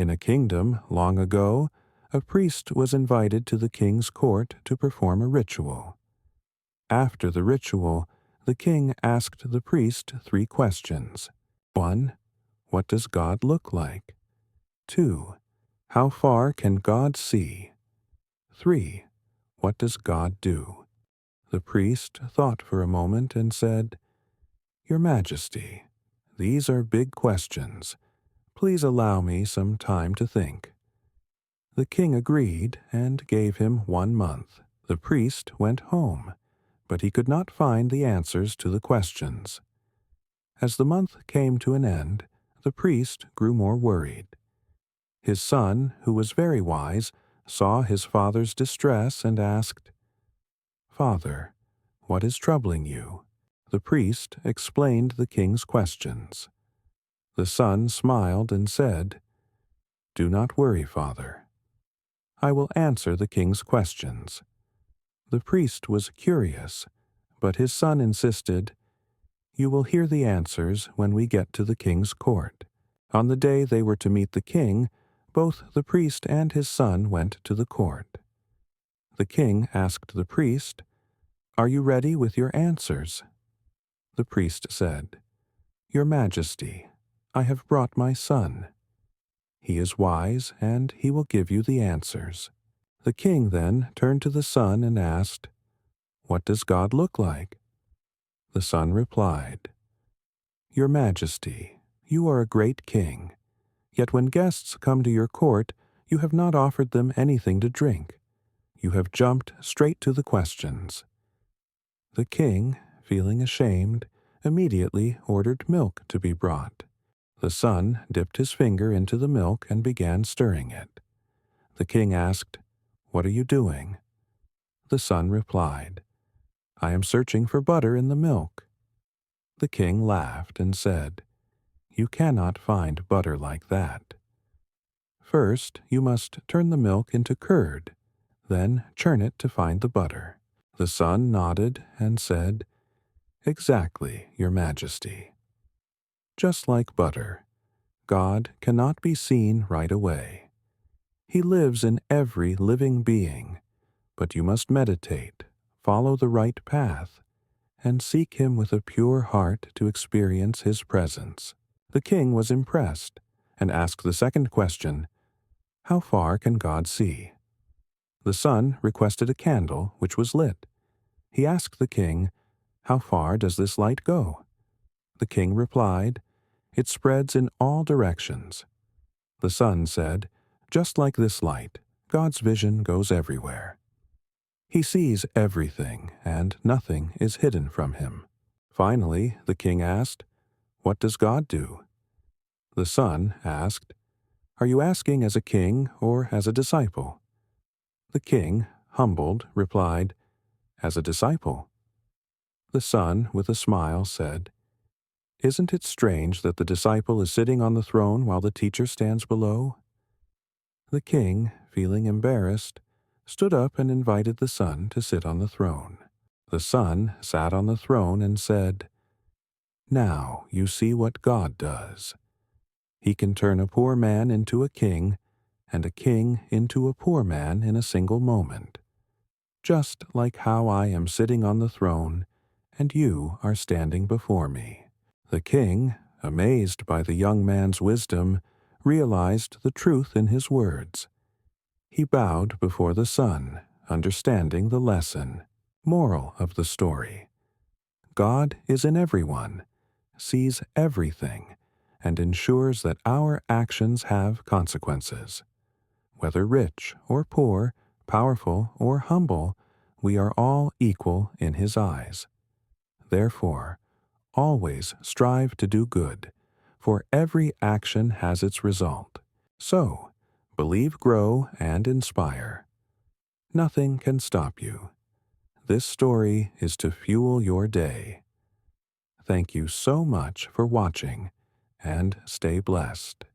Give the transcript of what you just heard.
In a kingdom long ago, a priest was invited to the king's court to perform a ritual. After the ritual, the king asked the priest 3 questions. 1. What does God look like? 2. How far can God see? 3. What does God do? The priest thought for a moment and said, "Your Majesty, these are big questions. Please allow me some time to think." The king agreed and gave him 1 month. The priest went home, but he could not find the answers to the questions. As the month came to an end, the priest grew more worried. His son, who was very wise, saw his father's distress and asked, "Father, what is troubling you?" The priest explained the king's questions. The son smiled and said, "Do not worry, father. I will answer the king's questions." The priest was curious, but his son insisted, "You will hear the answers when we get to the king's court." On the day they were to meet the king, both the priest and his son went to the court. The king asked the priest, "Are you ready with your answers?" The priest said, "Your Majesty, I have brought my son. He is wise, and he will give you the answers." The king then turned to the son and asked, "What does God look like?" The son replied, "Your Majesty, you are a great king. Yet when guests come to your court, you have not offered them anything to drink. You have jumped straight to the questions." The king, feeling ashamed, immediately ordered milk to be brought. The son dipped his finger into the milk and began stirring it. The king asked, "What are you doing?" The son replied, "I am searching for butter in the milk." The king laughed and said, "You cannot find butter like that. First, you must turn the milk into curd, then churn it to find the butter." The son nodded and said, "Exactly, Your Majesty." Just like butter, God cannot be seen right away. He lives in every living being, but you must meditate, follow the right path, and seek Him with a pure heart to experience His presence. The king was impressed and asked the second question, "How far can God see?" The son requested a candle which was lit. He asked the king, "How far does this light go?" The king replied, "It spreads in all directions." The son said, "Just like this light, God's vision goes everywhere. He sees everything, and nothing is hidden from him." Finally, the king asked, "What does God do?" The son asked, "Are you asking as a king or as a disciple?" The king, humbled, replied, "As a disciple." The son, with a smile, said, "Isn't it strange that the disciple is sitting on the throne while the teacher stands below?" The king, feeling embarrassed, stood up and invited the son to sit on the throne. The son sat on the throne and said, "Now you see what God does. He can turn a poor man into a king, and a king into a poor man in a single moment. Just like how I am sitting on the throne, and you are standing before me." The king, amazed by the young man's wisdom, realized the truth in his words. He bowed before the son, understanding the lesson. Moral of the story: God is in everyone, sees everything, and ensures that our actions have consequences. Whether rich or poor, powerful or humble, we are all equal in His eyes. Therefore, always strive to do good, for every action has its result. So, believe, grow, and inspire. Nothing can stop you. This story is to fuel your day. Thank you so much for watching, and stay blessed.